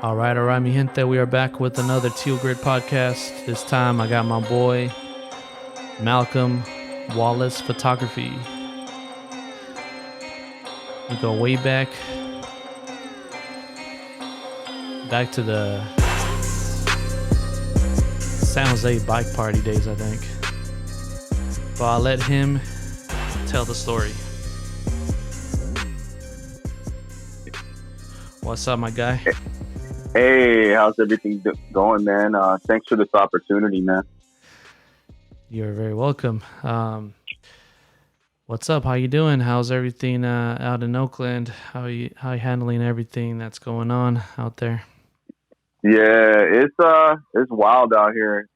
All right, mi gente. We are back with another Teal Grid podcast. This time I got my boy, Malcolm Wallace Photography. We go way back to the San Jose bike party days, I think. But I'll let him tell the story. What's up, my guy? Hey, how's everything going, man? Thanks for this opportunity, man. You're very welcome. What's up? How you doing? How's everything out in Oakland? How you handling everything that's going on out there? Yeah, it's wild out here.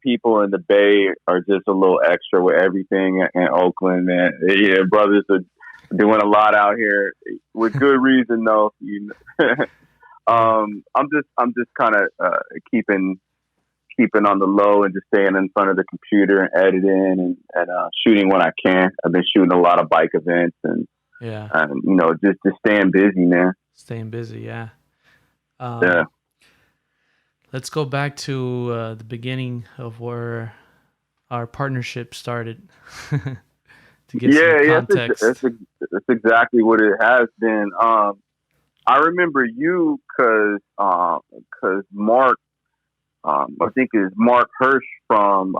People in the Bay are just a little extra with everything in Oakland, man. Yeah, brothers are doing a lot out here with good reason, though. I'm just kind of keeping on the low and just staying in front of the computer and editing and shooting when I can. I've been shooting a lot of bike events and just staying busy, man. Staying busy, yeah. Yeah. Let's go back to the beginning of where our partnership started. To get some context. That's exactly what it has been. I remember you because Mark, I think it was Mark Hirsch from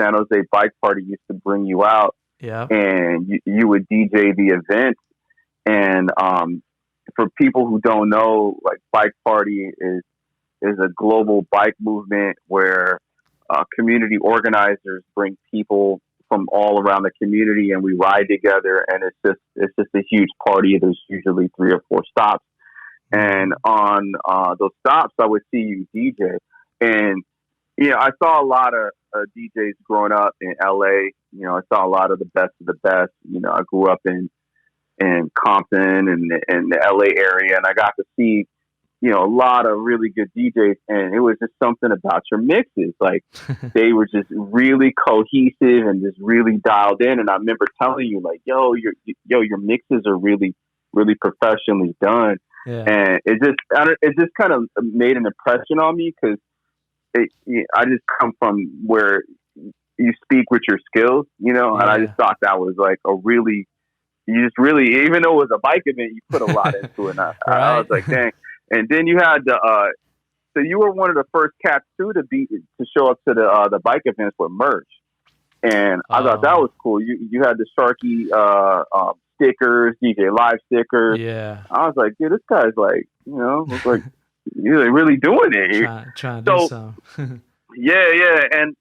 San Jose Bike Party used to bring you out, and you would DJ the event. And for people who don't know, like Bike Party is a global bike movement where community organizers bring people from all around the community and we ride together, and it's just a huge party. There's usually 3 or 4 stops, and on those stops I would see you DJ. And I saw a lot of DJs growing up in LA. I saw a lot of the best of the best. I grew up in Compton and the LA area, and I got to see a lot of really good DJs, and it was just something about your mixes. Like they were just really cohesive and just really dialed in. And I remember telling you, like, your mixes are really, really professionally done. Yeah. And it just kind of made an impression on me because I just come from where you speak with your skills, and I just thought that was like you just really, even though it was a bike event, you put a lot into it. And I was like, dang. And then you had so you were one of the first cats too to show up to the bike events with merch, and I thought that was cool. You had the Sharky stickers, DJ Live stickers. Yeah, I was like, dude, this guy's like, looks like you're really doing it. Trying to do some. yeah, and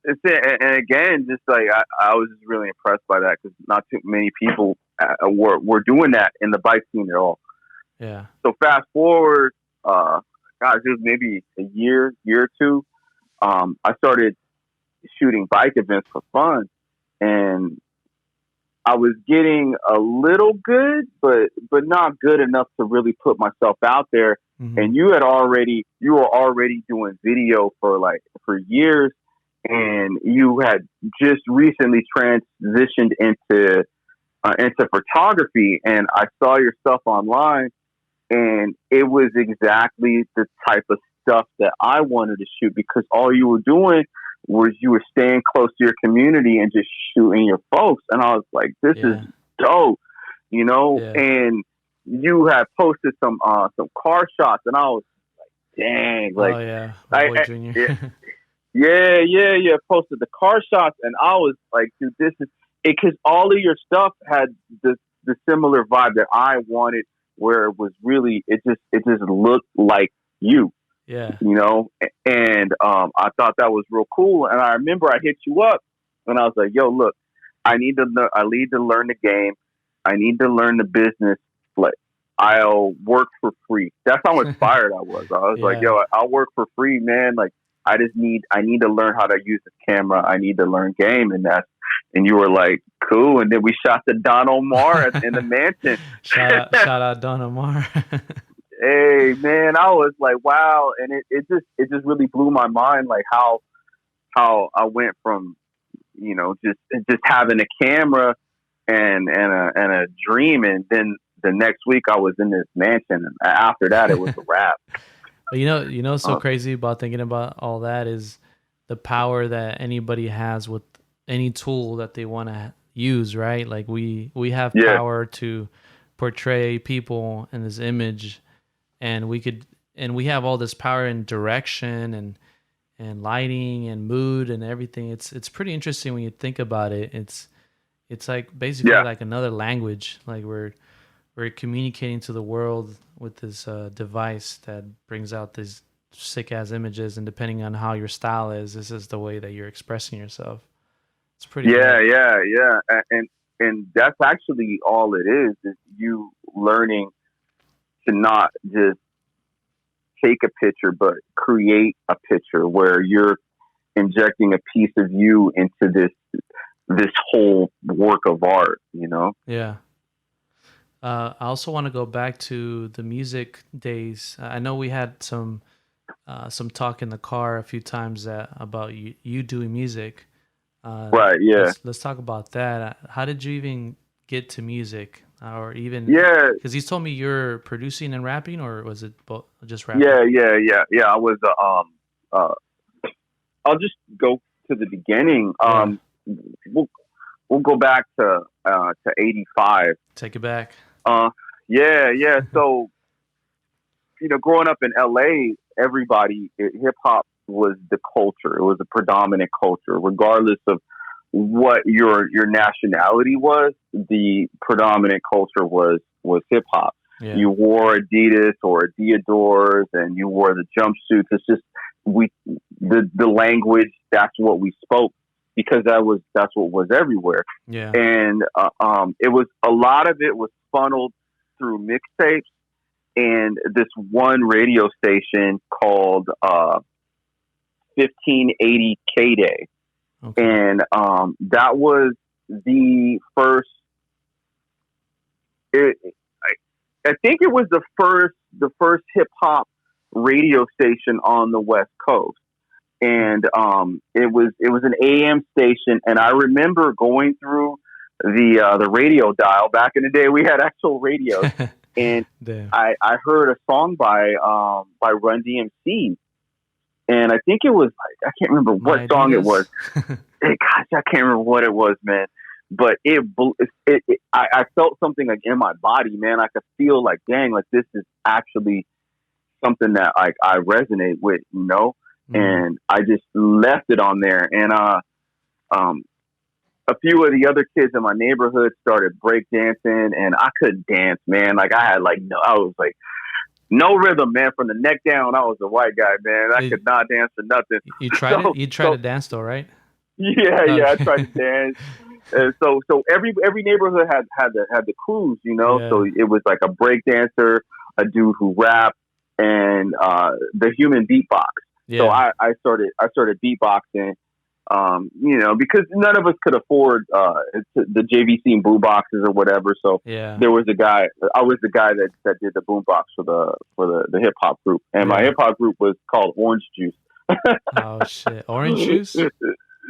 it's it. And again, just like I was just really impressed by that because not too many people were doing that in the bike scene at all. Yeah. So fast forward, it was maybe a year or two. I started shooting bike events for fun, and I was getting a little good, but not good enough to really put myself out there. Mm-hmm. And you were already doing video for years, and you had just recently transitioned into photography. And I saw your stuff online. And it was exactly the type of stuff that I wanted to shoot because all you were doing was you were staying close to your community and just shooting your folks. And I was like, this is dope, Yeah. And you had posted some car shots, and I was like, dang, like, Junior. yeah. Posted the car shots, and I was like, dude, this is it because all of your stuff had the similar vibe that I wanted. Where it was really, it just looked like you, and I thought that was real cool. And I remember I hit you up, and I was like, "Yo, look, I need to learn the game. I need to learn the business. Like, I'll work for free." That's how inspired I was. I was like, "Yo, I'll work for free, man. Like, I need to learn how to use this camera. I need to learn game." And you were like, cool. And then we shot the Don Omar in the mansion. Shout out Don Omar. Hey, man, I was like, wow. And it just really blew my mind, like how I went from, just having a camera and a dream, and then the next week I was in this mansion, and after that it was a wrap. But what's so crazy about thinking about all that is the power that anybody has with any tool that they want to use, right? Like we have power to portray people in this image, and we have all this power in direction and lighting and mood and everything. It's pretty interesting when you think about it. It's like basically like another language. Like we're communicating to the world with this device that brings out these sick ass images, and depending on how your style is, this is the way that you're expressing yourself. It's pretty yeah, cool. yeah, and that's actually all it is you learning to not just take a picture, but create a picture where you're injecting a piece of you into this whole work of art. Yeah. I also want to go back to the music days. I know we had some talk in the car a few times about you doing music. Right. Yeah. Let's talk about that. How did you even get to music, or even because you told me you're producing and rapping, or was it just rapping? Yeah. I was. I'll just go to the beginning. We'll go back to '85. Take it back. Yeah. So, growing up in LA, hip hop was the culture. It was a predominant culture, regardless of what your nationality was. The predominant culture was hip hop. Yeah. You wore Adidas or Adiadors, and you wore the jumpsuits. It's just the language. That's what we spoke, because that's what was everywhere. Yeah. And it was a lot of it was funneled through mixtapes and this one radio station called 1580 K Day. Okay. And that was the first. I think it was the first hip hop radio station on the West Coast, and it was an AM station. And I remember going through the radio dial. Back in the day, we had actual radios, and I heard a song by Run DMC. And I think it was, I can't remember what song it was. Gosh, I can't remember what it was, man. But I felt something like in my body, man. I could feel like, dang, like this is actually something that like I resonate with, And I just left it on there. And a few of the other kids in my neighborhood started breakdancing, and I couldn't dance, man. Like I was like, no rhythm, man. From the neck down, I was a white guy, man. I could not dance for nothing. You tried it? You tried to dance though, right? Yeah, I tried to dance. And so every neighborhood had the crews, Yeah. So it was like a break dancer, a dude who rapped, and the human beatbox. Yeah. So I started beatboxing. Because none of us could afford the JVC and boom boxes or whatever. So there was a guy. I was the guy that did the boom box for the hip hop group, and my hip hop group was called Orange Juice. Oh shit, Orange Juice. Yeah.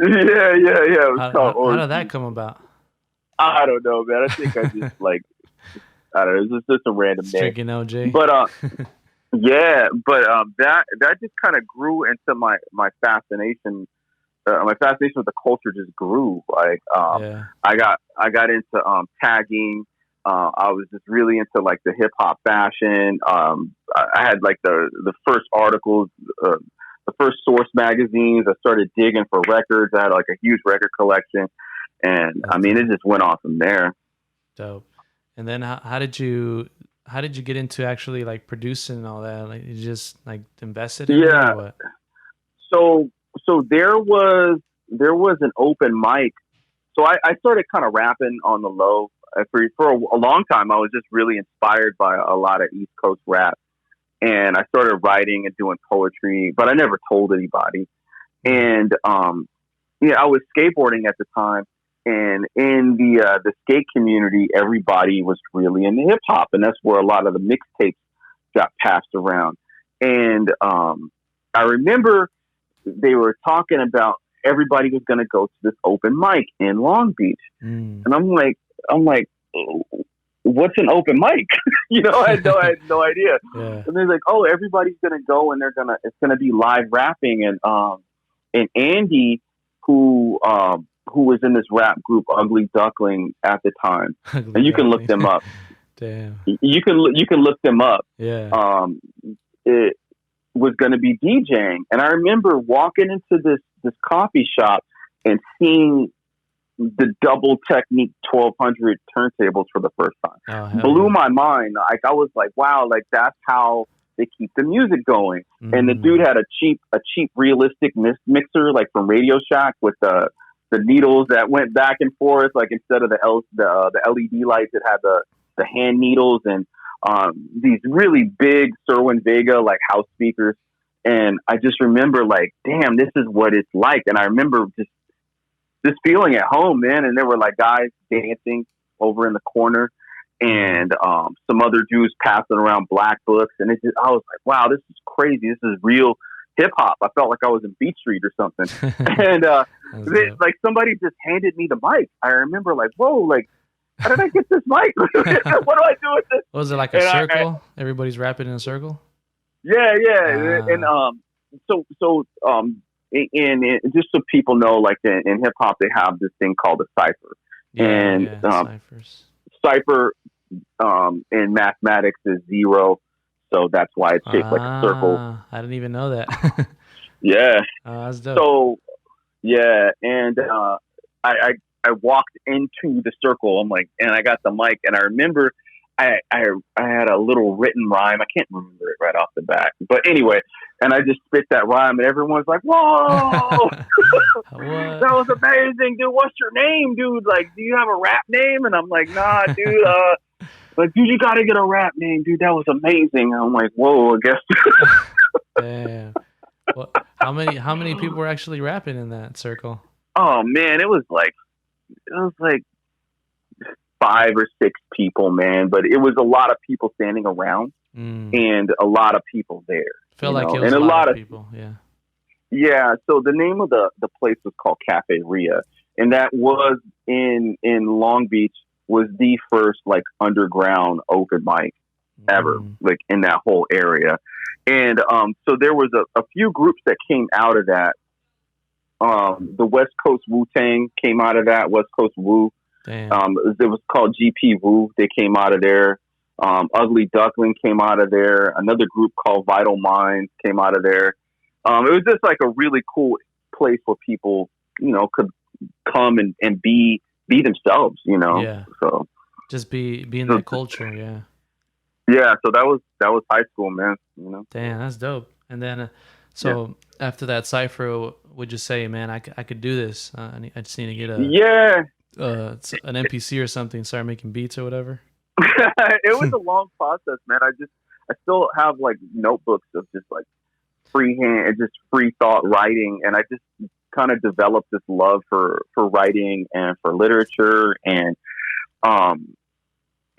It was called Orange How did that Juice. come about? I don't know, man. I think I just I don't know. It's just a random name. Drinking OJ. But that just kind of grew into my fascination. My fascination with the culture just grew. I got into tagging. I was just really into like the hip hop fashion. I had like the first articles, the first Source magazines. I started digging for records. I had like a huge record collection, and it just went on from there. Dope. And then how did you get into actually like producing and all that? Like you just like invested in it or what? So there was an open mic. So I started kind of rapping on the low for a long time. I was just really inspired by a lot of East Coast rap, and I started writing and doing poetry, but I never told anybody. And I was skateboarding at the time, and in the skate community, everybody was really into hip hop, and that's where a lot of the mixtapes got passed around. And I remember they were talking about everybody was going to go to this open mic in Long Beach. And I'm like, what's an open mic? I had no idea. Yeah. And they're like, oh, everybody's gonna go and it's gonna be live rapping, and Andy, who was in this rap group Ugly Duckling at the time, and you can look them up. Damn. You can look them up. Yeah. It was going to be DJing, and I remember walking into this coffee shop and seeing the Double Technique 1200 turntables for the first time. Blew my mind. Like, I was like, wow, like that's how they keep the music going. Mm-hmm. And the dude had a cheap realistic mixer, like from Radio Shack, with the needles that went back and forth. Like, instead of the LED lights, it had the hand needles, and these really big Sherwin Vega like house speakers. And I just remember like, damn, this is what it's like. And I remember just feeling at home, man. And there were like guys dancing over in the corner, and some other dudes passing around black books. And I was like, wow, this is crazy. This is real hip hop. I felt like I was in Beat Street or something. And like somebody just handed me the mic. I remember like, whoa, like, how did I get this mic? What do I do with this? Was it like a circle? Everybody's rapping in a circle? Yeah. And just so people know, like in hip hop, they have this thing called a cipher. Ciphers. Cipher in mathematics is 0, so that's why it's shaped like a circle. I didn't even know that. Yeah. That's dope. So yeah, and I walked into the circle. I'm like, and I got the mic, and I remember I had a little written rhyme. I can't remember it right off the bat, but anyway, and I just spit that rhyme, and everyone's like, "Whoa, that was amazing, dude! What's your name, dude? Like, do you have a rap name?" And I'm like, "Nah, dude. Like, dude, you got to get a rap name, dude. That was amazing." And I'm like, "Whoa, I guess." Damn. Well, how many people were actually rapping in that circle? Oh man, it was like 5 or 6 people, man. But it was a lot of people standing around and a lot of people there. Felt like it was a lot of people, yeah. Yeah, so the name of the place was called Cafe Ria, and that was in Long Beach, was the first like underground open mic ever, like in that whole area. And so there was a few groups that came out of that. The West Coast Wu-Tang came out of that, West Coast Wu. Damn. It was called GP Wu. They came out of there. Ugly Duckling came out of there. Another group called Vital Minds came out of there. It was just like a really cool place where people, could come and be themselves, Yeah. So just be in that culture, yeah. Yeah, so that was high school, man. Damn, that's dope. And then, after that cipher, would you say, man, I could do this? I just need to get an MPC or something, start making beats or whatever. It was a long process, man. I still have like notebooks of just like freehand and just free thought writing, and I just kind of developed this love for writing and for literature, and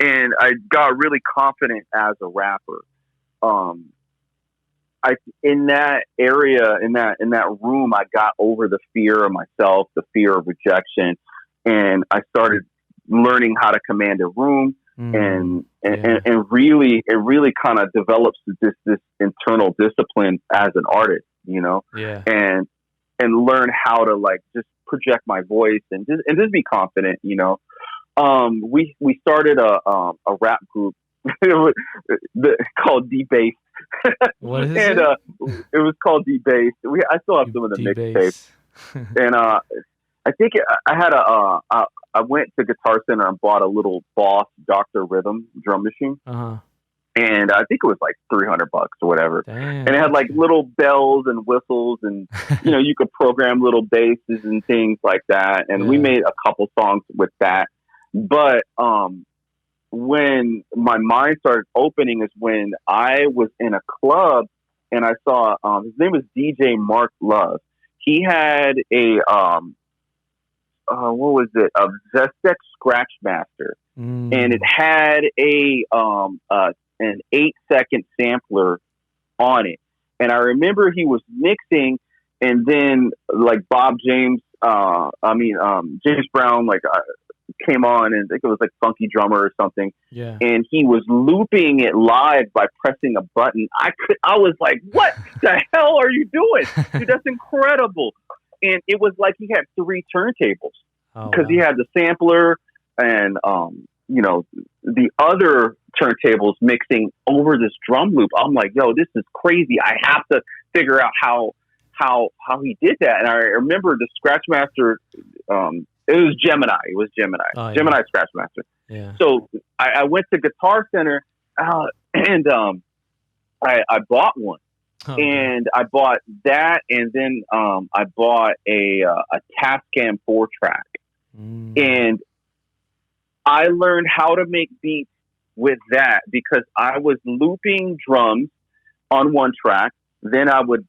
I got really confident as a rapper. In that area, in that room, I got over the fear of myself, the fear of rejection, and I started learning how to command a room, and really, it really kind of develops this internal discipline as an artist, and learn how to like just project my voice and just be confident, We started a rap group called D-Bass. What is it? It was called D-Bass. I still have some of the mixtapes. And I think I had I went to Guitar Center and bought a little Boss Dr. Rhythm drum machine. Uh-huh. And I think it was like $300 or whatever. Damn. And it had like little bells and whistles, and you could program little basses and things like that. And we made a couple songs with that. But when my mind started opening is when I was in a club and I saw his name was DJ Mark Love. He had a what was it? A Zestex Scratchmaster, and it had an 8-second sampler on it. And I remember he was mixing, and then like James Brown, like came on, and I think it was like Funky Drummer or something. Yeah. And he was looping it live by pressing a button. I was like, what the hell are you doing? Dude, that's incredible. And it was like he had 3 turntables because he had the sampler and, the other turntables mixing over this drum loop. I'm like, yo, this is crazy. I have to figure out how he did that. And I remember the Scratchmaster, it was Gemini. Gemini Scratchmaster. Yeah. So I went to Guitar Center and I bought one. And I bought that, and then I bought a Tascam 4-track. And I learned how to make beats with that because I was looping drums on 1 track. Then I would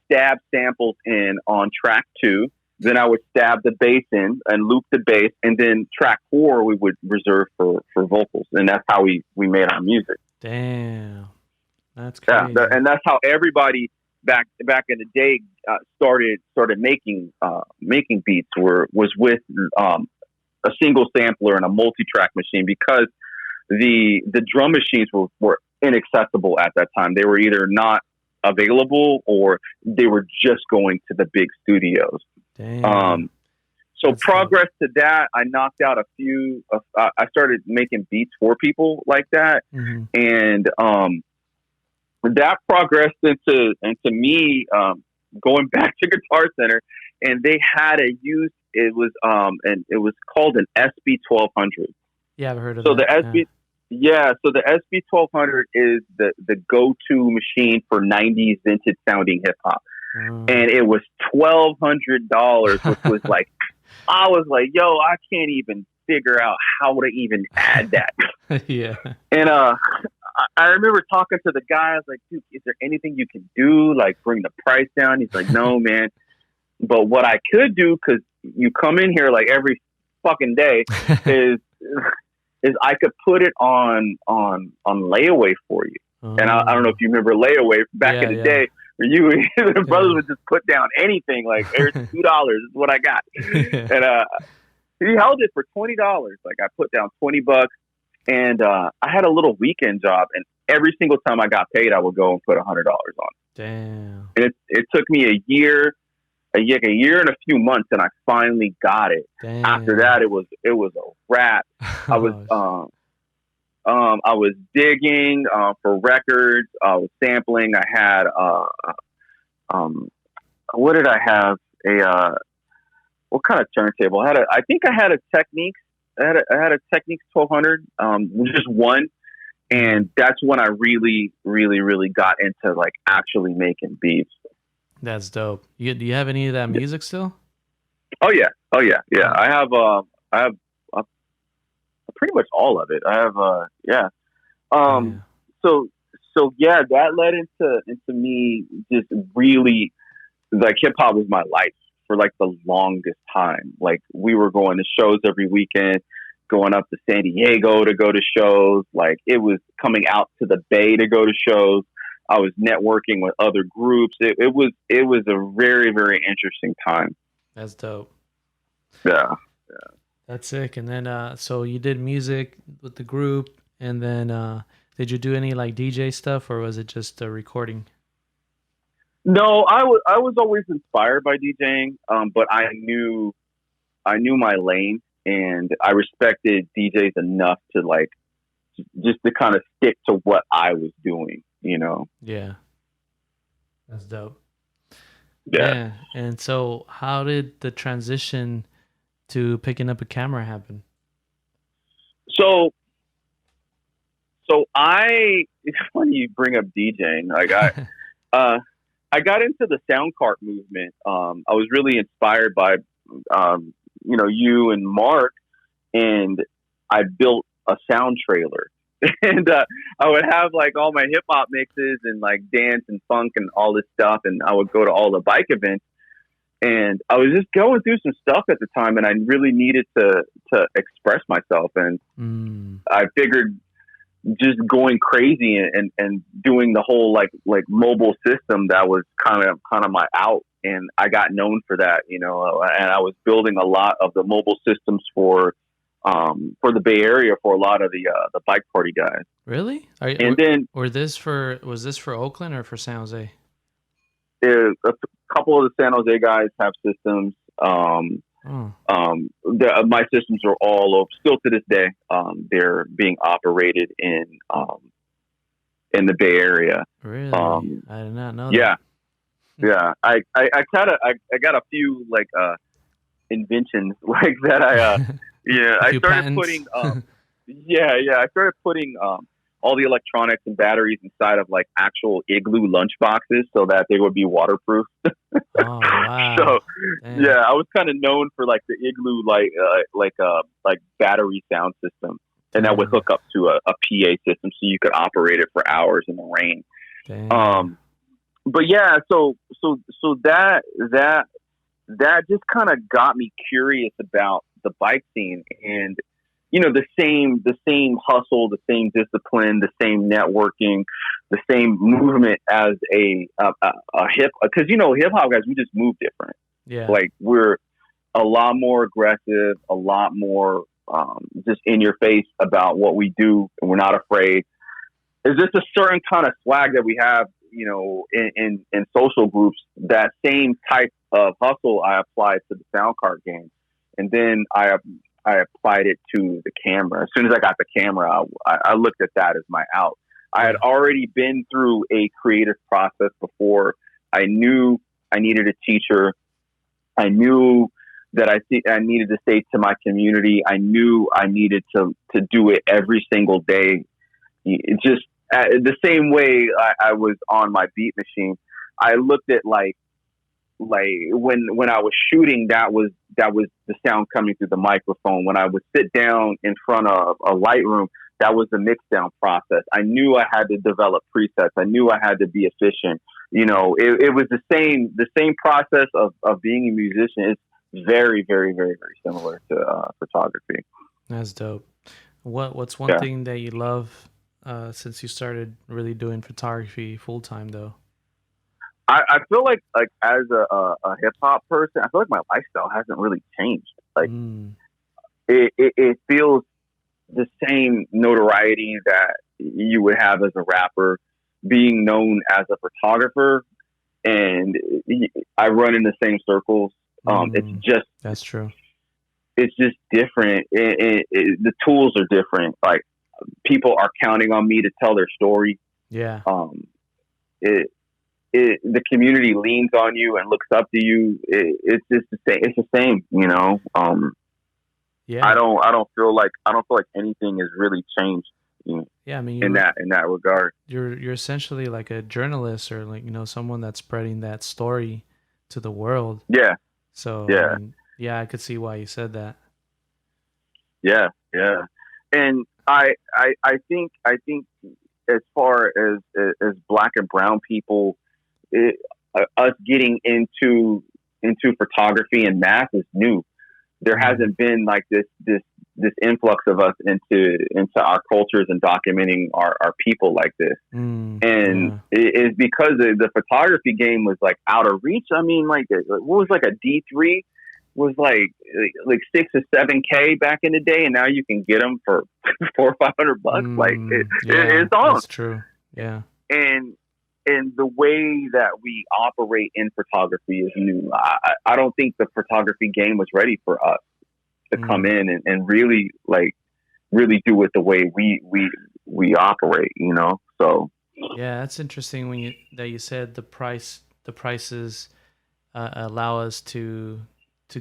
stab samples in on track 2. Then I would stab the bass in and loop the bass. And then track 4 we would reserve for vocals. And that's how we made our music. Damn. That's crazy. Yeah, and that's how everybody back in the day started making beats was with a single sampler and a multi-track machine because the drum machines were inaccessible at that time. They were either not available or they were just going to the big studios. Damn. So that's progress cool. To that, I knocked out a few. I started making beats for people like that, and that progressed into me going back to Guitar Center, and they had a used. It was and it was called an SB 1200. Yeah, I've heard of so that. So the SB, so the SB 1200 is the go-to machine for 90s vintage sounding hip hop. And it was $1,200, which was like, I was like, yo, I can't even figure out how to even add that. Yeah. And I remember talking to the guy. I was like, dude, is there anything you can do? Like, bring the price down? He's like, no, man. But what I could do, because you come in here like every fucking day, is I could put it on layaway for you. And I don't know if you remember layaway back in the day. Where the brothers would just put down anything, like, here's $2 is what I got. And he held it for $20. Like, I put down $20, and I had a little weekend job, and every single time I got paid, I would go and put $100 on it. Damn. And it took me a year and a few months, and I finally got it. Damn. After that, it was a wrap. I was digging for records. I was sampling. I had what did I have? What kind of turntable? I think I had a Technics. I had a Technics 1200, just one, and that's when I really, really, really got into like actually making beats. That's dope. Do you have any of that music still? Oh yeah. I have pretty much all of it. I have So that led into me just really, like, hip hop was my life for like the longest time. Like, we were going to shows every weekend, going up to San Diego to go to shows. Like, it was coming out to the Bay to go to shows. I was networking with other groups. It was a very, very interesting time. That's dope. Yeah. That's sick. And then, so you did music with the group, and then did you do any like DJ stuff, or was it just a recording? No, I was always inspired by DJing, but I knew my lane, and I respected DJs enough to like just to kind of stick to what I was doing, you know? Yeah, that's dope. Yeah. And so, how did the transition to picking up a camera happen? So it's funny you bring up DJing. Like, I got into the sound cart movement. I was really inspired by, you and Mark, and I built a sound trailer. And I would have like all my hip hop mixes and like dance and funk and all this stuff. And I would go to all the bike events. And I was just going through some stuff at the time, and I really needed to express myself. And I figured just going crazy and doing the whole like mobile system, that was kind of my out. And I got known for that, and I was building a lot of the mobile systems for for the Bay Area for a lot of the bike party guys. Really? And then was this for Oakland or for San Jose? a couple of the San Jose guys have systems. My systems are all over, still to this day. They're being operated in the Bay Area. Really? I did not know that. Yeah. Yeah. I got a few like inventions like that. I started putting I started putting all the electronics and batteries inside of like actual Igloo lunch boxes so that they would be waterproof. Oh wow! So Damn. yeah, I was kind of known for like the Igloo like battery sound system, and that would hook up to a PA system so you could operate it for hours in the rain. Damn. But yeah, so that just kind of got me curious about the bike scene, and you know, the same hustle, the same discipline, the same networking, the same movement as a because you know, hip hop guys, we just move different. Yeah, like we're a lot more aggressive, a lot more just in your face about what we do, and we're not afraid. There's just a certain kind of swag that we have, you know, in social groups. That same type of hustle I applied to the sound card game, and then I applied it to the camera. As soon as I got the camera, I looked at that as my out. I had already been through a creative process before. I knew I needed a teacher. I knew that I needed to stay to my community. I knew I needed to do it every single day. It just the same way I was on my beat machine. I looked at like when I was shooting, that was the sound coming through the microphone. When I would sit down in front of a Lightroom, that was the mix down process. I knew I had to develop presets. I knew I had to be efficient. You know, it was the same process of being a musician. It's very, very, very, very similar to photography. That's dope. What's one thing that you love since you started really doing photography full time though? I feel like as a hip hop person, I feel like my lifestyle hasn't really changed. Like it feels the same notoriety that you would have as a rapper, being known as a photographer, and I run in the same circles. It's just that's true. It's just different. The tools are different. Like people are counting on me to tell their story. Yeah. The community leans on you and looks up to you. It's just the same. It's the same, you know. Yeah. I don't feel like anything has really changed. Yeah, I mean, in that regard, you're essentially like a journalist or like, you know, someone that's spreading that story to the world. Yeah. So yeah, I mean, yeah, I could see why you said that. Yeah, and I think as far as Black and brown people, us getting into photography and math is new. There hasn't been like this influx of us into our cultures and documenting our people like this. And it is because the photography game was like out of reach. I mean, like what was like a D3 was like 6 or 7K back in the day, and now you can get them for $400 or $500. Like it's on. That's true. Yeah. And the way that we operate in photography is new. I don't think the photography game was ready for us to come in and really do it the way we operate, you know? So yeah, that's interesting when you said the prices allow us to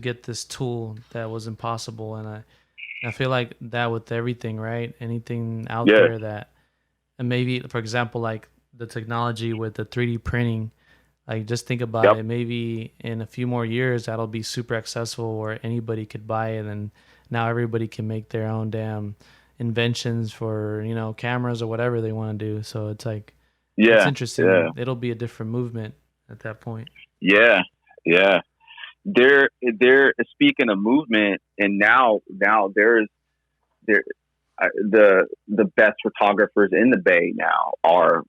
get this tool that was impossible, and I feel like that with everything, right? Anything out there that, and maybe for example, like the technology with the 3D printing, like just think about it. Maybe in a few more years that'll be super accessible where anybody could buy it, and now everybody can make their own damn inventions for, you know, cameras or whatever they want to do. So it's like, it's interesting. It'll be a different movement at that point. They're speaking of movement, and now there's the best photographers in the Bay now are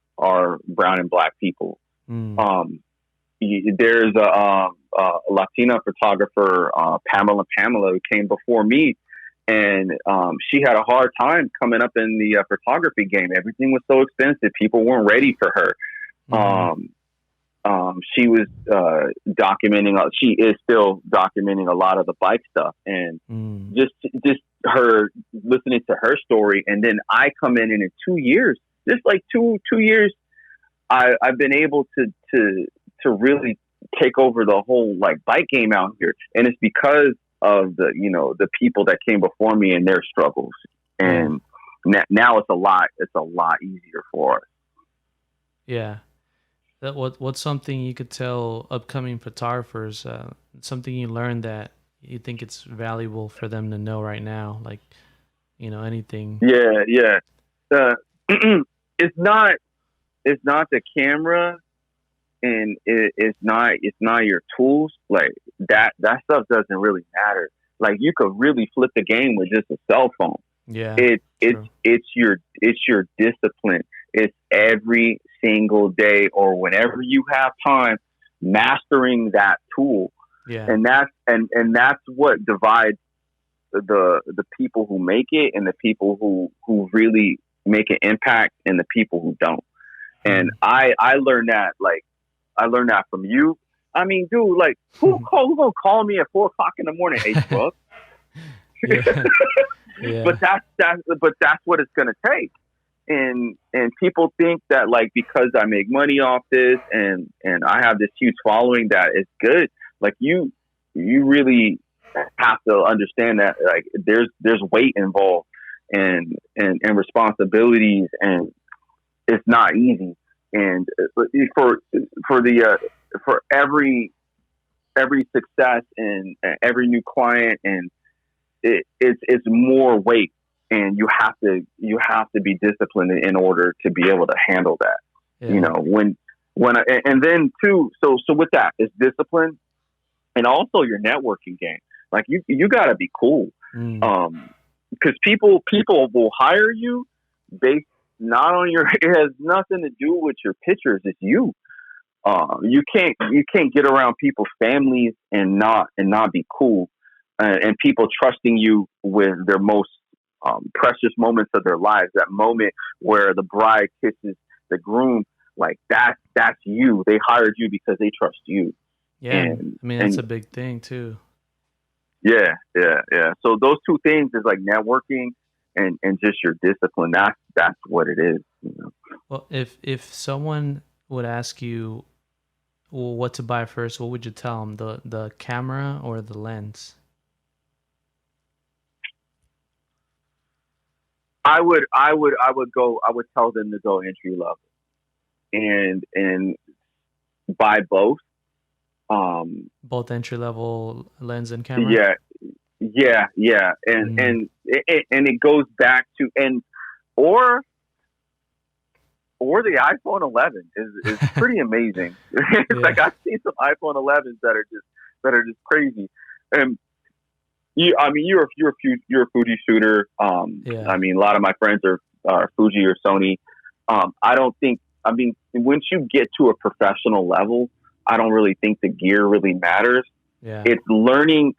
brown and Black people. There's a Latina photographer, Pamela, who came before me, and she had a hard time coming up in the photography game. Everything was so expensive. People weren't ready for her. Mm-hmm. She was documenting. She is still documenting a lot of the bike stuff, and just her listening to her story. And then I come in, and in 2 years, just like two years, I've been able to really take over the whole like bike game out here, and it's because of the people that came before me and their struggles, and now it's a lot easier for us. Yeah. What's something you could tell upcoming photographers? Something you learned that you think it's valuable for them to know right now, like anything. Yeah. It's not the camera, and it's not your tools. Like that stuff doesn't really matter. Like you could really flip the game with just a cell phone. Yeah, It's your discipline. It's every single day or whenever you have time mastering that tool. Yeah. And that's what divides the people who make it and the people who really make an impact and the people who don't. And I learned that from you. I mean, dude, like who gonna call me at 4:00 in the morning? Hey, bro. Yeah. Yeah. But that's what it's gonna take. And people think that like because I make money off this and I have this huge following that it's good. Like you really have to understand that like there's weight involved and responsibilities, and it's not easy. And for every success and every new client, and it's more weight, and you have to be disciplined in order to be able to handle that. Yeah. And then too, so with that, it's discipline, and also your networking game. Like you got to be cool, because people will hire you based not on your. It has nothing to do with your pictures. It's you. You can't get around people's families and not be cool, and people trusting you with their most precious moments of their lives. That moment where the bride kisses the groom, like that's you. They hired you because they trust you. Yeah, and, I mean that's a big thing too. Yeah. So those two things is like networking and just your discipline. That's what it is. Well, if someone would ask you, well, what to buy first, what would you tell them? The camera or the lens? I would tell them to go entry level and buy both. Both entry level lens and camera. Yeah, and it goes back to or the iPhone 11 is pretty amazing. Like I've seen some iPhone 11s that are just crazy. And you're a Fuji shooter. I mean, a lot of my friends are Fuji or Sony. Once you get to a professional level, I don't really think the gear really matters. Yeah. It's learning.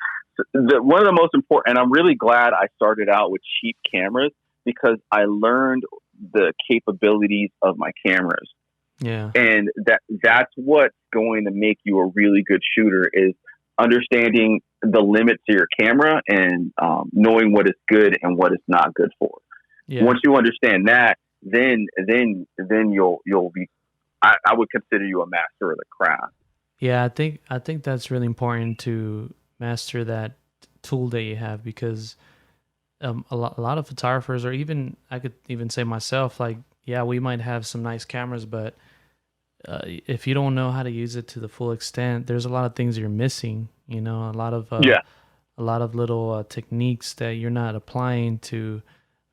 One of the most important, and I'm really glad I started out with cheap cameras because I learned the capabilities of my cameras. Yeah. And that's what's going to make you a really good shooter is understanding the limits to your camera and knowing what is good and what is not good for. Yeah. Once you understand that, then you'll be. I would consider you a master of the craft. Yeah, I think that's really important to master that tool that you have, because a lot of photographers, or even I could even say myself, like, yeah, we might have some nice cameras, but if you don't know how to use it to the full extent, there's a lot of things you're missing. A lot of little techniques that you're not applying to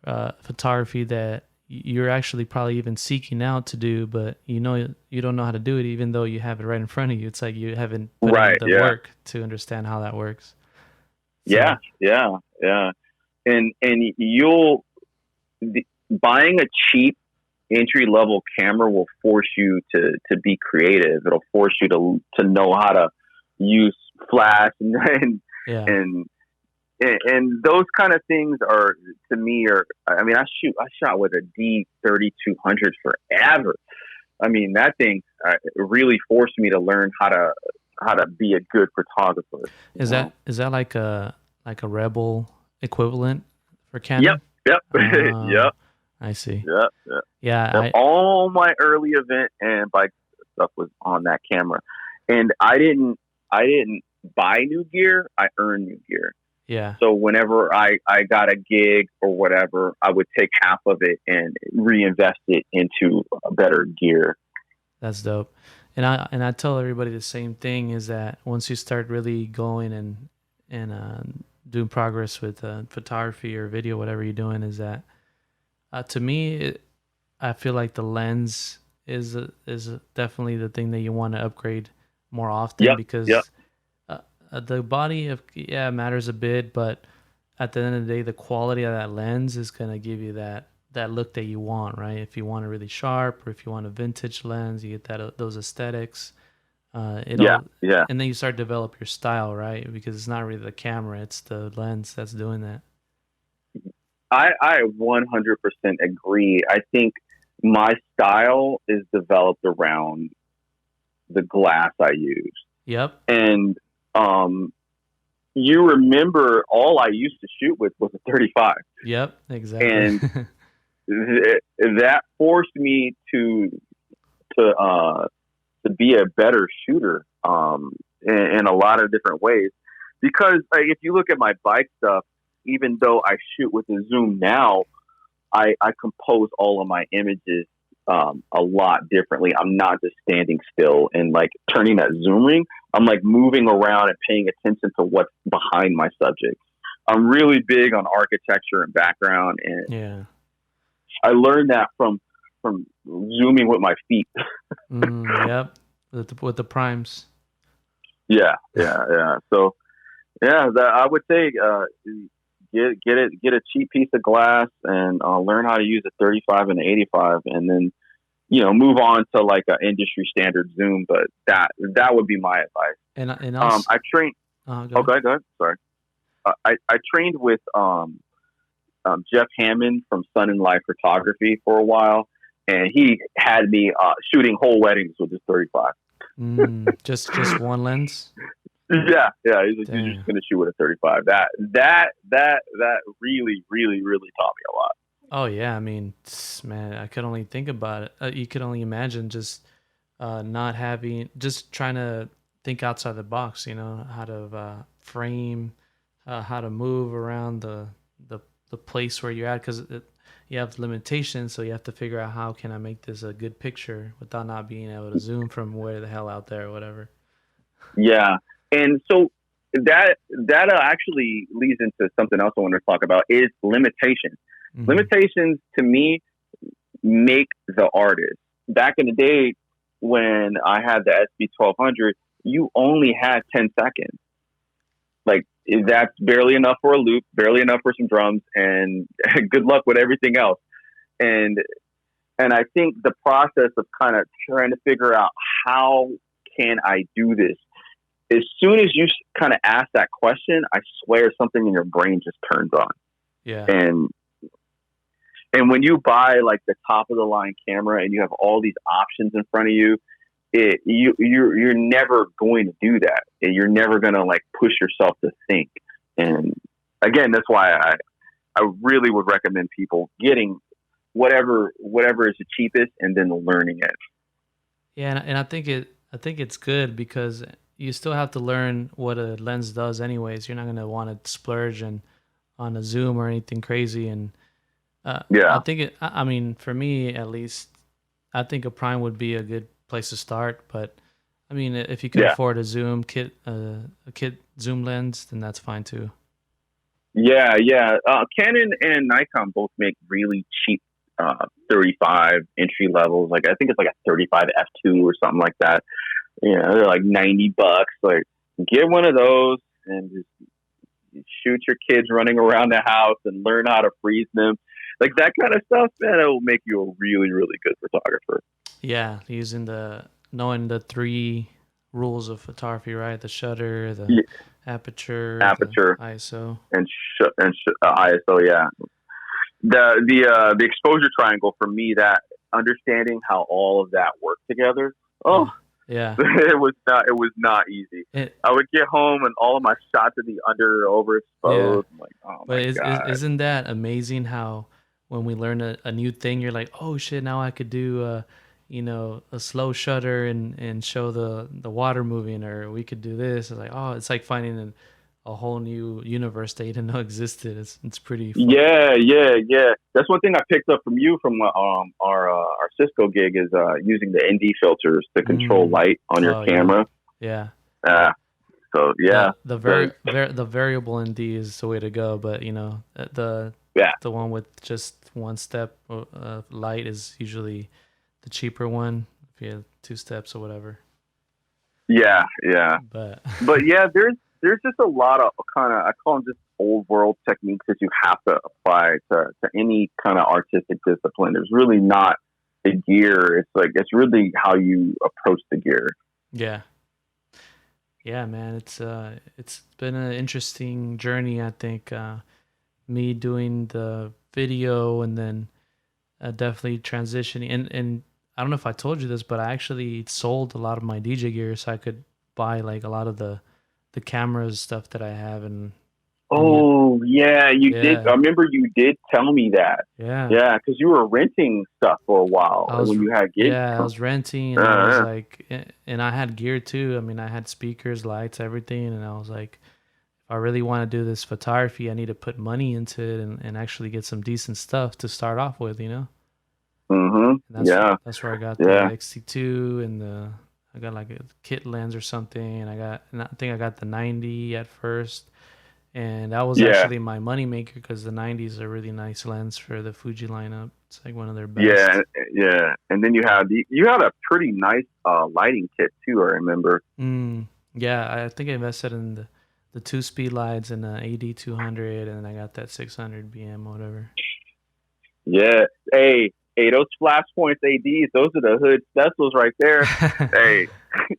photography that you're actually probably even seeking out to do, but you don't know how to do it, even though you have it right in front of you. It's like you haven't put in the work to understand how that works. So, yeah. And buying a cheap entry level camera will force you to be creative. It'll force you to know how to use flash and and those kind of things are, to me, are, I mean, I shot with a D3200 forever. I mean, that thing really forced me to learn how to be a good photographer. Is that like a Rebel equivalent for Yep, Canon? yep, Uh, yep, I see. yep, yep. Yeah, Yep. All my early event and bike stuff was on that camera, and I didn't buy new gear. I earned new gear. yeah, So whenever I got a gig or whatever, I would take half of it and reinvest it into better gear. that's dope. And I tell everybody the same thing is that once you start really going and doing progress with photography or video, whatever you're doing, is that to me, I feel like the lens is definitely the thing that you want to upgrade more often Yep, yep, because the body of matters a bit, but at the end of the day, the quality of that lens is gonna give you that look that you want, right? If you want a really sharp, or if you want a vintage lens, you get that those aesthetics. It yeah, all, yeah. and then you start to develop your style, right? Because it's not really the camera; it's the lens that's doing that. I 100% agree. I think my style is developed around the glass I use, Yep, and um, you remember all I used to shoot with was a 35, yep, exactly. and that forced me to to be a better shooter in a lot of different ways. Because like, if you look at my bike stuff, even though I shoot with a zoom now, I compose all of my images a lot differently. I'm not just standing still and like turning that zoom ring. I'm like moving around and paying attention to what's behind my subject. I'm really big on architecture and background, and Yeah. I learned that from zooming with my feet. Yep. With the primes. Yeah, yeah, yeah. So yeah, I would say get a cheap piece of glass and learn how to use a 35 and an 85, and then move on to like an industry standard zoom. But that would be my advice. And also, I trained. go Oh, ahead. go ahead. Sorry. I trained with Jeff Hammond from Sun and Life Photography for a while, and he had me shooting whole weddings with his 35. Just one lens. Yeah, yeah. He's like, you're Damn. just gonna shoot with a 35. That really, really, really taught me a lot. Oh yeah, I mean, man, I could only think about it. You could only imagine just not having, just trying to think outside the box. You know, how to frame, how to move around the the place where you're at, because you have limitations. So you have to figure out how can I make this a good picture without not being able to zoom from where the hell out there or whatever. Yeah, and so that actually leads into something else I want to talk about is limitations. Hmm. Limitations to me make the artist. Back in the day when I had the SB 1200, you only had 10 seconds. Like that's barely enough for a loop, barely enough for some drums, and good luck with everything else. And and I think the process of kind of trying to figure out how can I do this, as soon as you kind of ask that question, I swear something in your brain just turns on. Yeah. And when you buy like the top of the line camera and you have all these options in front of you, you're never going to do that. And you're never going to like push yourself to think. And again, that's why I really would recommend people getting whatever is the cheapest and then learning it. Yeah, and I think it's good because you still have to learn what a lens does anyways. You're not gonna want to splurge and on a zoom or anything crazy. And I Yeah. think I mean, for me at least, I think a prime would be a good place to start. But I mean, if you could Yeah. afford a zoom kit, a kit zoom lens, then that's fine too. Yeah. Yeah. Canon and Nikon both make really cheap 35 entry levels. Like I think it's like a 35 f2 or something like that. They're like $90. Like get one of those and just shoot your kids running around the house and learn how to freeze them. Like that kind of stuff, man, it will make you a really, really good photographer. Yeah, using knowing the three rules of photography, right? The shutter, the Yeah, aperture, aperture, the ISO. and ISO. Yeah, the exposure triangle for me. That understanding how all of that worked together. Oh, yeah. it was not easy. I would get home and all of my shots would be overexposed. Yeah. I'm like, oh But my god. isn't that amazing how when we learn a new thing, you're like, oh shit, now I could do a slow shutter and show the water moving, or we could do this. It's like, oh, it's like finding a whole new universe that you didn't know existed. It's pretty fun. Yeah. That's one thing I picked up from you from our Cisco gig is using the ND filters to control light on your camera. Yeah. So yeah, the variable ND is the way to go, but the one with just one step light is usually the cheaper one if you have 2 steps or whatever. Yeah. But yeah, there's just a lot of kind of, I call them just old world techniques that you have to apply to any kind of artistic discipline. There's really not the gear. It's like, it's really how you approach the gear. Yeah, man, it's been an interesting journey. I think me doing the video and then definitely transitioning, and I don't know if I told you this, but I actually sold a lot of my DJ gear so I could buy like a lot of the cameras stuff that I have. And you did. I remember you did tell me that. Yeah, because you were renting stuff for a while when you had gigs. Yeah, I was renting, and I was like, and I had gear too. I mean, I had speakers, lights, everything, and I was like, if I really want to do this photography, I need to put money into it and actually get some decent stuff to start off with, That's where I got the XT2 and I got like a kit lens or something, and I think I got the 90 at first, and that was actually my money maker because the 90 is a really nice lens for the Fuji lineup. It's like one of their best. Yeah. And then you had a pretty nice lighting kit too. I remember. Yeah, I think I invested in the 2-speed lights and the AD 200, and I got that 600 BM or whatever. Yeah. Hey, those Flashpoints ADs, those are the hood specials right there. Hey,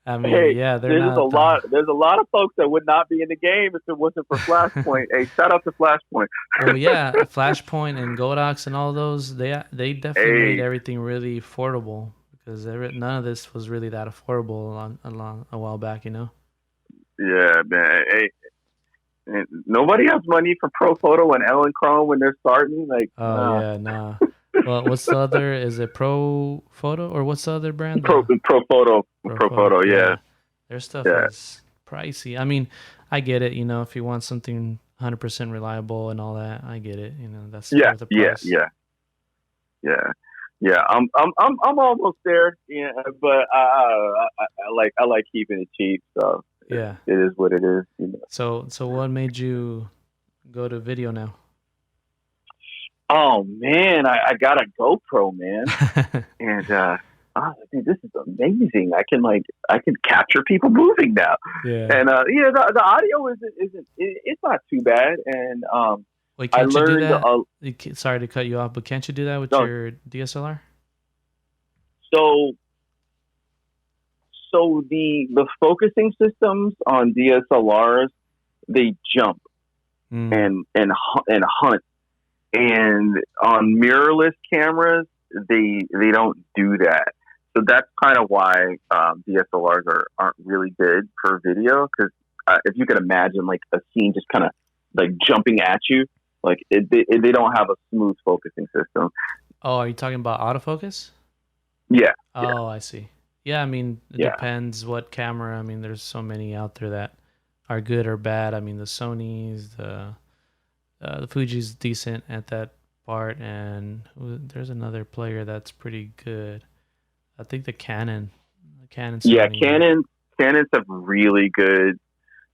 I mean, yeah, there's a lot of folks that would not be in the game if it wasn't for Flashpoint. Hey, shout out to Flashpoint. Oh yeah, Flashpoint and Godox and all those, they definitely made everything really affordable because none of this was really that affordable a while back, Yeah, man. Hey, nobody has money for Pro Photo and Ellen Chrome when they're starting. Like, nah. Well, what's the other? Is it Pro Photo or what's the other brand? Pro Photo, yeah. Their stuff is pricey. I mean, I get it. If you want something 100% reliable and all that, I get it. That's the price. Yeah. I'm almost there. Yeah, but I like keeping it cheap. So yeah, it is what it is. So what made you go to video now? Oh man, I got a GoPro, man, and dude, this is amazing. I can capture people moving now. Yeah, and the audio isn't it's not too bad. And wait, can't you do that? Sorry to cut you off, but can't you do that with your DSLR? So the focusing systems on DSLRs, they jump and hunt. And on mirrorless cameras, they don't do that. So that's kind of why DSLRs aren't really good for video. Because if you can imagine like a scene just kind of like jumping at you, like they don't have a smooth focusing system. Oh, are you talking about autofocus? Yeah. Oh, I see. Yeah, I mean, it depends what camera. I mean, there's so many out there that are good or bad. I mean, the Sonys, the Fuji's decent at that part, and there's another player that's pretty good. I think the Canon. Yeah, Canons have really good.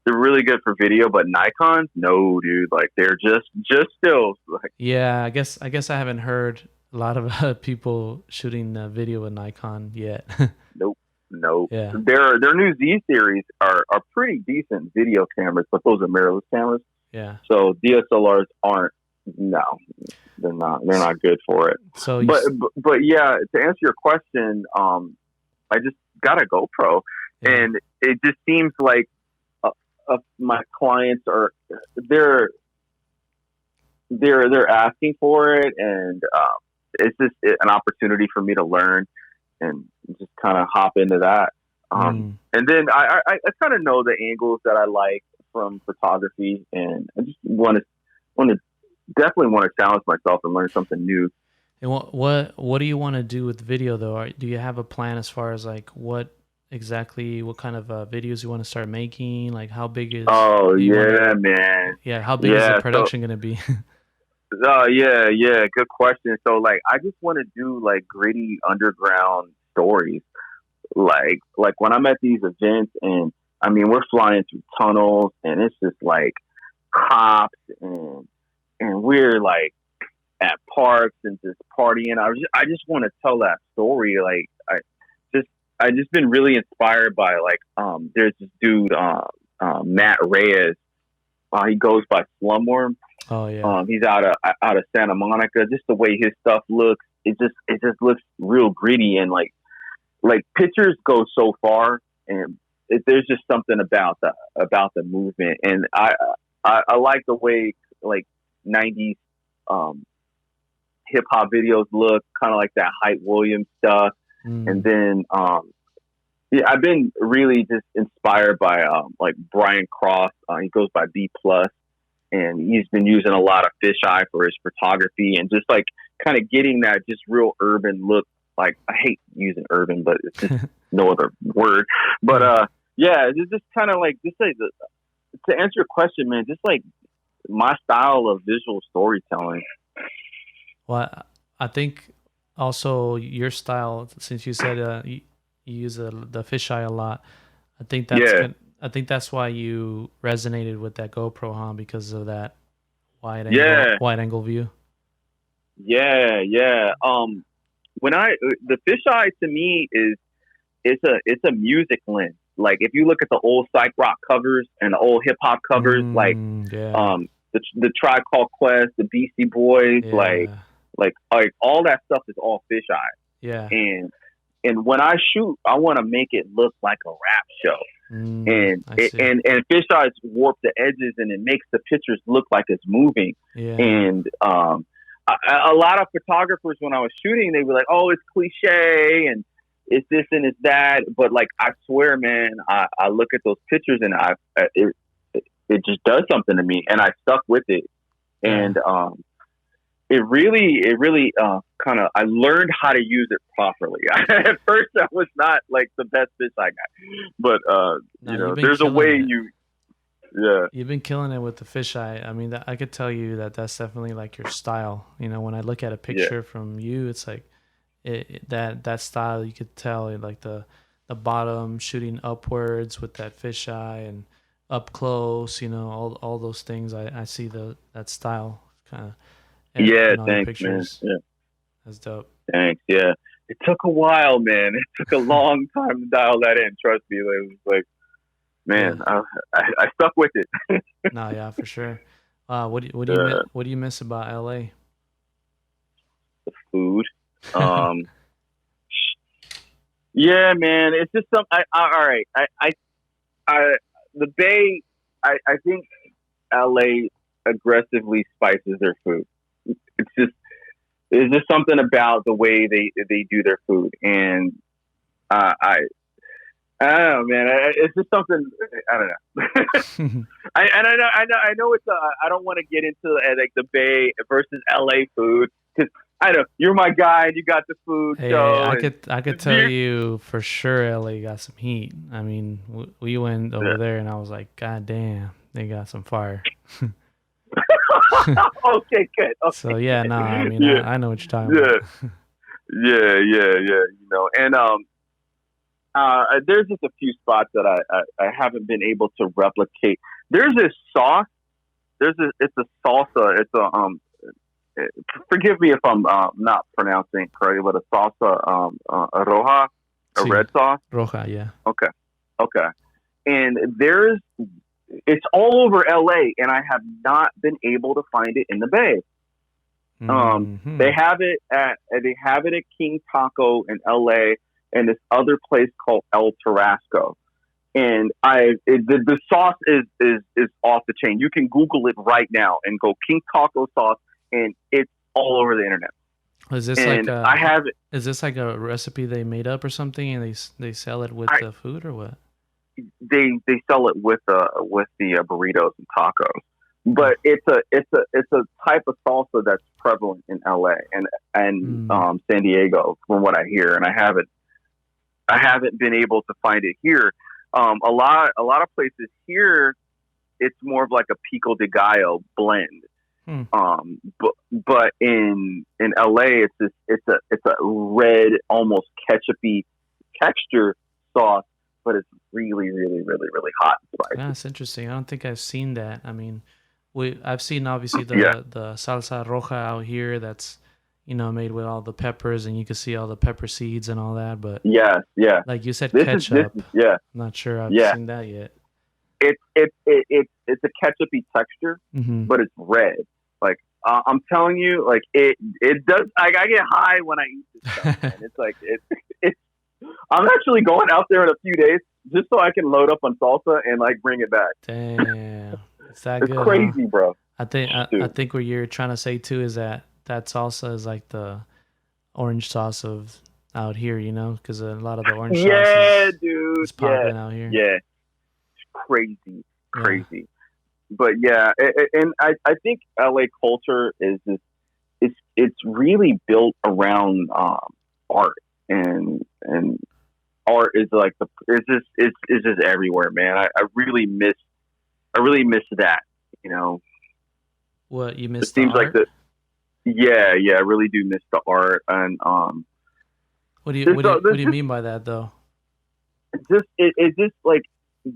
They're really good for video, but Nikons, no, dude. Like they're just stills. Like, yeah, I guess I haven't heard a lot of people shooting video with Nikon yet. Nope. Yeah. Their new Z series are pretty decent video cameras, but those are mirrorless cameras. Yeah. So DSLRs aren't. No, they're not. They're not good for it. So, but yeah, to answer your question, I just got a GoPro, and it just seems like of my clients are they're they're asking for it, and it's just an opportunity for me to learn and just kind of hop into that. And then I kind of know the angles that I like from photography, and I just want to definitely want to challenge myself and learn something new. And what do you want to do with video though? Do you have a plan as far as like what kind of videos you want to start making? Like how big is Oh do you want yeah, to man. how big is the Yeah. So production going to be? oh yeah. Good question. So like, I just want to do like gritty underground stories. Like when I'm at these events, and I mean we're flying through tunnels, and it's just like cops, and we're like at parks and just partying. I just want to tell that story. Like I just been really inspired by like there's this dude Matt Reyes. He goes by Slumworm. Oh yeah. He's out of Santa Monica. Just the way his stuff looks, it just looks real gritty, and like pictures go so far, and there's just something about the movement, and I like the way like '90s hip hop videos look, kind of like that Hype Williams stuff. And then yeah, I've been really just inspired by like Brian Cross. He goes by B plus, and he's been using a lot of fisheye for his photography, and just like kind of getting that just real urban look. Like I hate using urban, but it's just no other word. But yeah, it's just kind of like to answer your question, man. Just like my style of visual storytelling. Well, I think also your style, since you said you use the fisheye a lot. I think that's why you resonated with that GoPro, huh? Because of that wide angle view. Yeah. When the fisheye to me is it's a music lens. Like if you look at the old psych rock covers and the old hip hop covers, like the Tribe Called Quest, the Beastie Boys, like all that stuff is all fisheye. Yeah. And when I shoot, I want to make it look like a rap show. And fisheyes warp the edges, and it makes the pictures look like it's moving. Yeah. And a lot of photographers, when I was shooting, they were like, "Oh, it's cliche and it's this and it's that." But like, I swear, man, I look at those pictures and it just does something to me, and I stuck with it. And it really kind of, I learned how to use it properly. At first, I was not like the best fish I got, but there's a way You've been killing it with the fisheye. I mean, I could tell you that's definitely like your style. You know, when I look at a picture from you, it's like that style. You could tell like the bottom shooting upwards with that fisheye, and up close. You know, all those things. I see that style kind of. Thanks, pictures. man. Yeah, that's dope. Thanks. Yeah, it took a while, man. It took a long time to dial that in. Trust me, it was like. Man, I stuck with it. No, yeah, for sure. What do you miss about LA? The food. Yeah, man. It's just something. All right. The Bay. I think LA aggressively spices their food. It's just something about the way they do their food, and I don't know, man. It's just something. I don't know. I know it's. I don't want to get into like the Bay versus LA food, because I know you're my guy and you got the food. Hey, so I could tell you for sure LA got some heat. I mean, we went over there and I was like, God damn, they got some fire. Okay, good. Okay. So yeah, I mean, I know what you're talking about. Yeah. You know, and there's just a few spots that I haven't been able to replicate. There's this sauce. It's a salsa. It's a forgive me if I'm not pronouncing it correctly, but a salsa a roja, a red sauce. Roja, yeah. Okay. And it's all over LA, and I have not been able to find it in the Bay. They have it at King Taco in LA, and this other place called El Tarasco. And the sauce is off the chain. You can Google it right now and go King Taco sauce, and it's all over the internet. Is this And I have it. is this like a recipe they made up or something, and they sell it with the food or what? They sell it with the burritos and tacos, but it's a type of salsa that's prevalent in LA and San Diego, from what I hear, and I haven't been able to find it here. A lot of places here, it's more of like a pico de gallo blend. But in LA, it's a red, almost ketchupy texture sauce, but it's really, really, really, really hot and spicy. Yeah, that's interesting. I don't think I've seen that. I mean, I've seen obviously the salsa roja out here. That's made with all the peppers, and you can see all the pepper seeds and all that. But yeah, like you said, this ketchup. I'm not sure I've seen that yet. It's a ketchupy texture, but it's red. Like I'm telling you, like it does. Like I get high when I eat this stuff, and it's like it's. I'm actually going out there in a few days just so I can load up on salsa and like bring it back. Damn, it's that good. It's crazy, huh? bro. I think what you're trying to say too is that salsa is like the orange sauce of out here, because a lot of the orange sauce is popping out here. Yeah, it's crazy. Yeah. But yeah, and I think LA culture is it's really built around art, and art is like it's just everywhere, man. I really miss that, What you miss? It seems like I really do miss the art. And what do you mean by that though? It's just like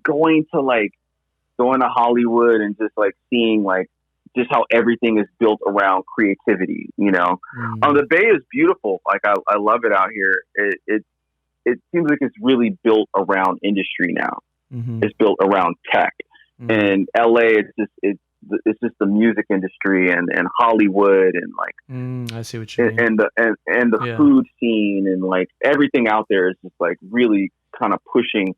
going to Hollywood and just like seeing like just how everything is built around creativity, The Bay is beautiful. Like I love it out here. It seems like it's really built around industry now. It's built around tech. And LA, it's just the music industry and Hollywood and like I see what you mean. And the food scene and like everything out there is just like really kind of pushing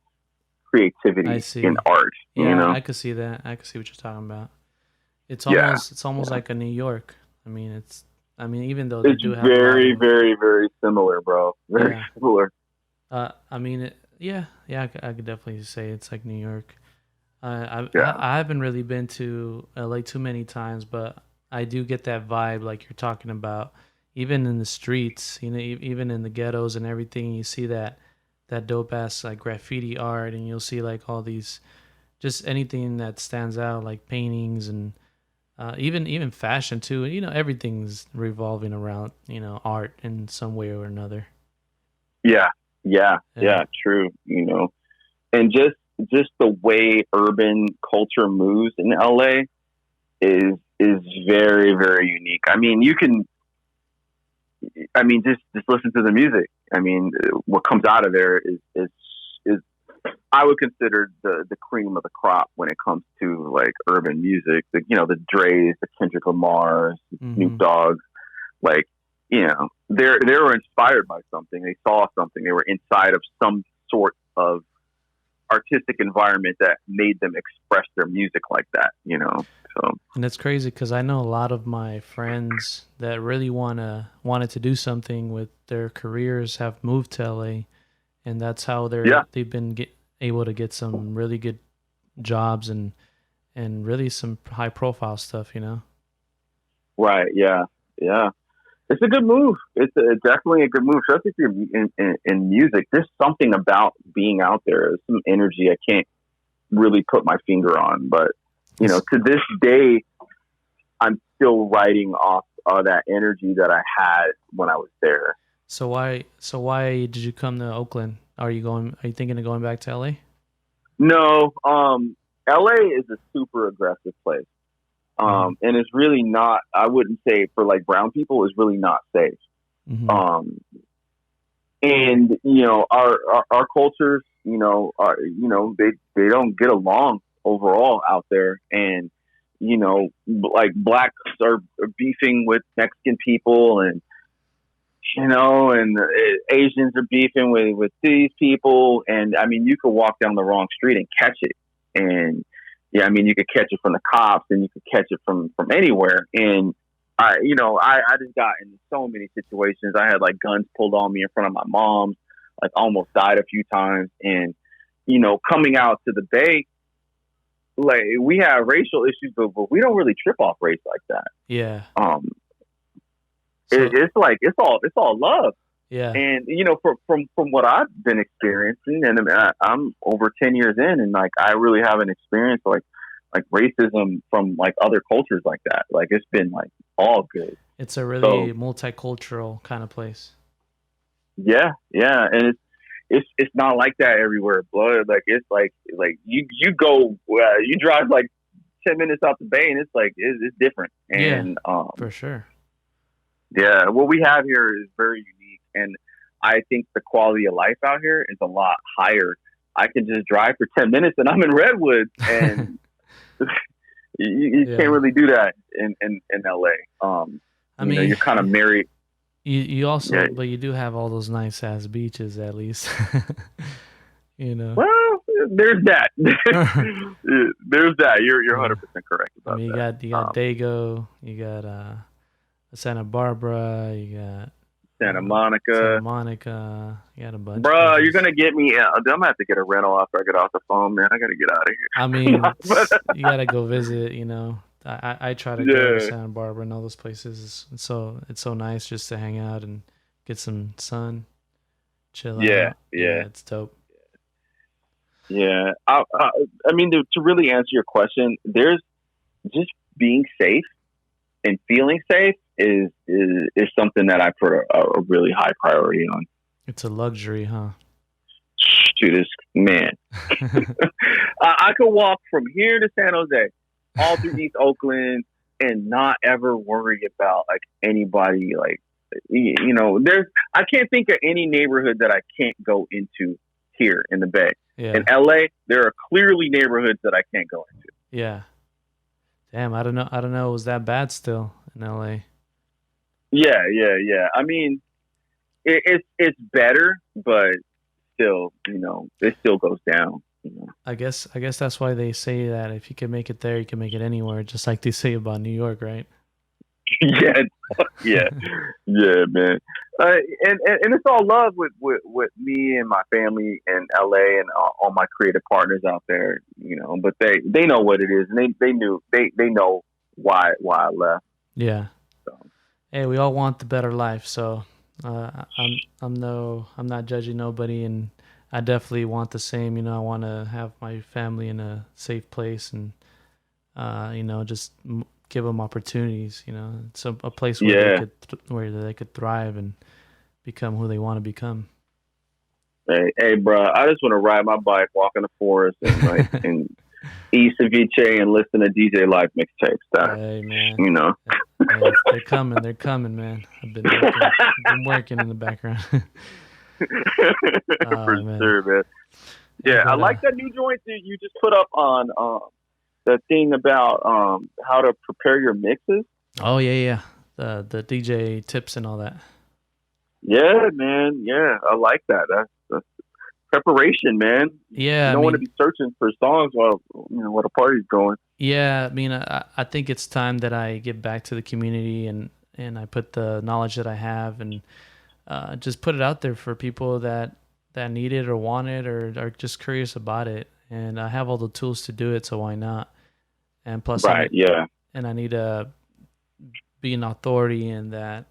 creativity in art. Yeah, I could see that. I could see what you're talking about. It's almost like a New York. I mean, even though they do have very, very, very similar, bro. Very similar. I mean, I could definitely say it's like New York. I haven't really been to LA too many times, but I do get that vibe like you're talking about. Even in the streets, even in the ghettos and everything, you see that dope ass like graffiti art, and you'll see like all these, just anything that stands out, like paintings and even fashion too. Everything's revolving around art in some way or another. Yeah, true. And just the way urban culture moves in LA is very, very unique. I mean, just listen to the music. I mean, what comes out of there is I would consider the cream of the crop when it comes to like urban music. The Dre's, the Kendrick Lamar's, Snoop Dogg's, like they were inspired by something. They saw something. They were inside of some sort of artistic environment that made them express their music like that. So. And it's crazy because I know a lot of my friends that really wanted to do something with their careers have moved to LA, and that's how they've been able to get some really good jobs and really some high profile stuff. Right. Yeah. It's a good move. It's definitely a good move, especially if you're in music. There's something about being out there. There's some energy I can't really put my finger on, but to this day, I'm still riding off that energy that I had when I was there. So why did you come to Oakland? Are you thinking of going back to LA? No. LA is a super aggressive place. And it's really not, I wouldn't say for like brown people, it's really not safe. And, our cultures, they don't get along overall out there. And, like blacks are beefing with Mexican people, and and Asians are beefing with these people, and I mean, you could walk down the wrong street and catch it, and yeah, I mean, you could catch it from the cops, and you could catch it from anywhere, and I just got in so many situations. I had like guns pulled on me in front of my mom, like almost died a few times, and coming out to the Bay, like we have racial issues, but we don't really trip off race like that. Yeah. It's like it's all love. Yeah. And from what I've been experiencing, and I'm over 10 years in, and like I really haven't experienced like racism from like other cultures like that. Like it's been like all good. It's a really multicultural kind of place. Yeah, and it's not like that everywhere, blood. Like it's like you go you drive like 10 minutes out the Bay, and it's like it's different. And for sure. Yeah, what we have here is very unique, and I think the quality of life out here is a lot higher. I can just drive for 10 minutes, and I'm in Redwood, and you can't really do that in LA. I mean, you're kind of married. You also, but you do have all those nice ass beaches, at least. Well, there's that. There's that. You're 100% correct about that. You got Dago, you got Santa Barbara, you got Santa Monica, you got a bunch. Bruh, you're gonna get me. I'm gonna have to get a rental after I get off the phone, man. I gotta get out of here. I mean, you gotta go visit. I try to go to Santa Barbara and all those places. It's so nice just to hang out and get some sun, chill out. Yeah, it's dope. Yeah, I mean, to really answer your question, there's just being safe and feeling safe is something that I put a really high priority on. It's a luxury, huh? Dude, man. I could walk from here to San Jose, all through East Oakland, and not ever worry about like anybody. Like, I can't think of any neighborhood that I can't go into here in the Bay. Yeah. In LA, there are clearly neighborhoods that I can't go into. Yeah. Damn, I don't know. It was that bad still in LA? Yeah. I mean, it's better, but still, it still goes down. I guess that's why they say that if you can make it there, you can make it anywhere. Just like they say about New York, right? yeah, man. And it's all love with me and my family in LA and all my creative partners out there, But they know what it is, and they know why I left. Yeah. So. Hey, we all want the better life, so I'm not judging nobody, and I definitely want the same. I want to have my family in a safe place, and just give them opportunities. It's a place where they could thrive and become who they want to become. Hey, bro, I just want to ride my bike, walk in the forest, and and eat ceviche and listen to DJ Live mixtapes. Hey, man. Hey, they're coming, man. I've been working in the background. For sure, man. Yeah, I like that new joint that you just put up on the thing about how to prepare your mixes. Oh yeah. The DJ tips and all that. Yeah, man. Yeah, I like that. That's preparation, man. Yeah, you don't want to be searching for songs while the party's going. Yeah, I mean, I think it's time that I get back to the community and I put the knowledge that I have and just put it out there for people that need it or want it or are just curious about it. And I have all the tools to do it, so why not? And plus, I need to be an authority in that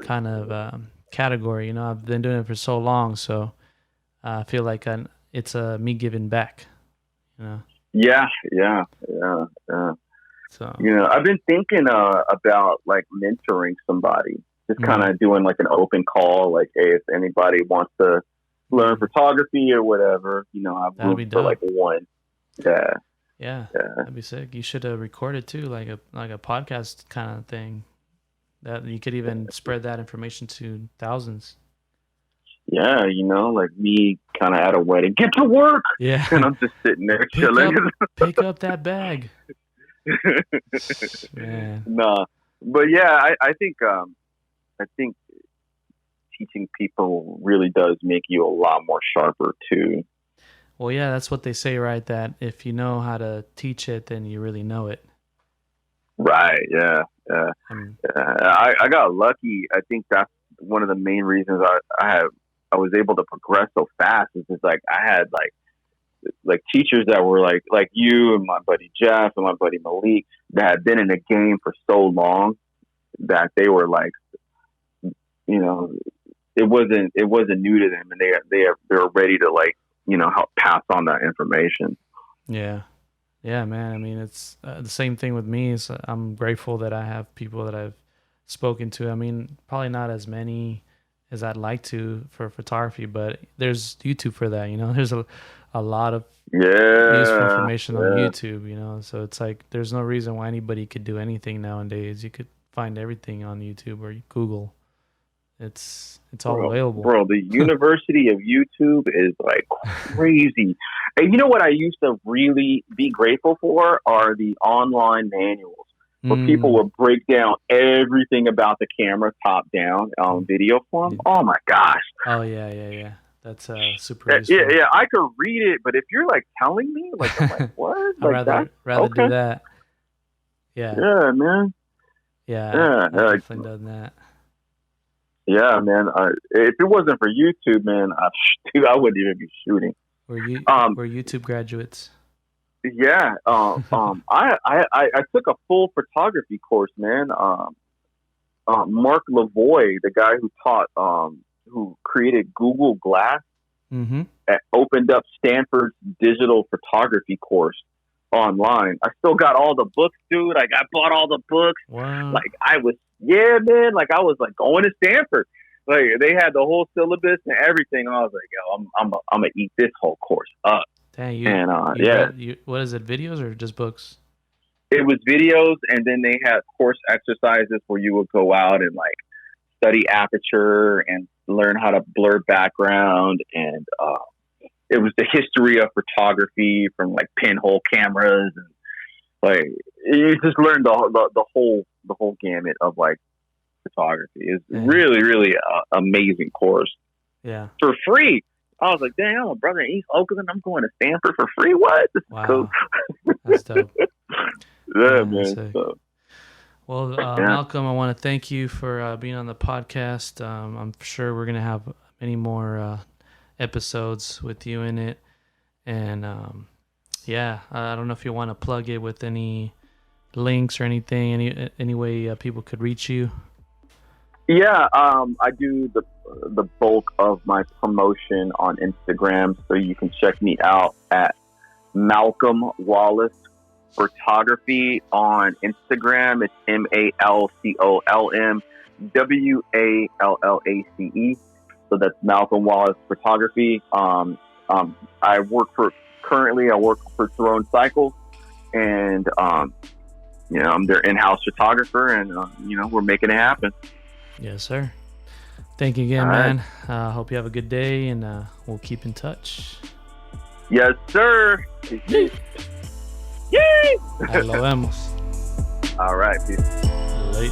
kind of category. I've been doing it for so long, so I feel like it's me giving back. Yeah. So I've been thinking about like mentoring somebody, just kind of doing like an open call, like, hey, if anybody wants to learn photography or whatever, I've room for like one. Yeah, that'd be sick. You should record it too, like a podcast kind of thing. That you could even spread that information to thousands. Yeah, like me kind of at a wedding. Get to work! Yeah. And I'm just sitting there chilling. Pick up that bag. Man. Nah. But yeah, I think teaching people really does make you a lot more sharper too. Well, yeah, that's what they say, right? That if you know how to teach it, then you really know it. Right. Yeah. Yeah. I got lucky. I think that's one of the main reasons I was able to progress so fast. Is just like I had like teachers that were like you and my buddy Jeff and my buddy Malik that had been in the game for so long that they were like, you know, it wasn't new to them, and they were ready to like, you know, help pass on that information. Yeah. Yeah, man. I mean, it's the same thing with me. So I'm grateful that I have people that I've spoken to. I mean, probably not as many as I'd like to for photography, but there's YouTube for that. You know, there's a lot of useful information on YouTube. You know, so it's like there's no reason why anybody could do anything nowadays. You could find everything on YouTube or Google. It's all available. Bro, the University of YouTube is like crazy. And you know what I used to really be grateful for are the online manuals where people will break down everything about the camera top down on video form. Oh my gosh. Oh yeah. That's super useful. Yeah, I could read it, but if you're like telling me, like I'm like, what? I'd rather do that. Yeah. Yeah, man. Yeah. I've definitely done that. Yeah, man. If it wasn't for YouTube, man, I wouldn't even be shooting. We're YouTube graduates. Yeah. I took a full photography course, man. Mark Lavoie, the guy who created Google Glass, opened up Stanford's digital photography course online. I still got all the books, dude. I bought all the books. Wow. Like I was like going to Stanford. Like they had the whole syllabus and everything. I was like, yo, I'm gonna eat this whole course up. Dang, what is it? Videos or just books? It was videos, and then they had course exercises where you would go out and like study aperture and learn how to blur background, and it was the history of photography from like pinhole cameras, and like you just learned the whole gamut of like photography. It's really, really amazing course. Yeah, for free. I was like, dang, I'm a brother in East Oakland. I'm going to Stanford for free. What? This is cool. That's dope. Yeah, man. So. Well, Malcolm, I want to thank you for being on the podcast. I'm sure we're going to have many more episodes with you in it. And I don't know if you want to plug it with any links or anything, any way people could reach you. Yeah, I do the bulk of my promotion on Instagram, so you can check me out at Malcolm Wallace Photography on Instagram. It's MalcolmWallace. So that's Malcolm Wallace Photography. I work for Throne Cycles, and I'm their in-house photographer, and we're making it happen. Yes, sir. Thank you again, man. Hope you have a good day, and we'll keep in touch. Yes, sir. Yay! Ahí lo vemos. All right, peace. Late.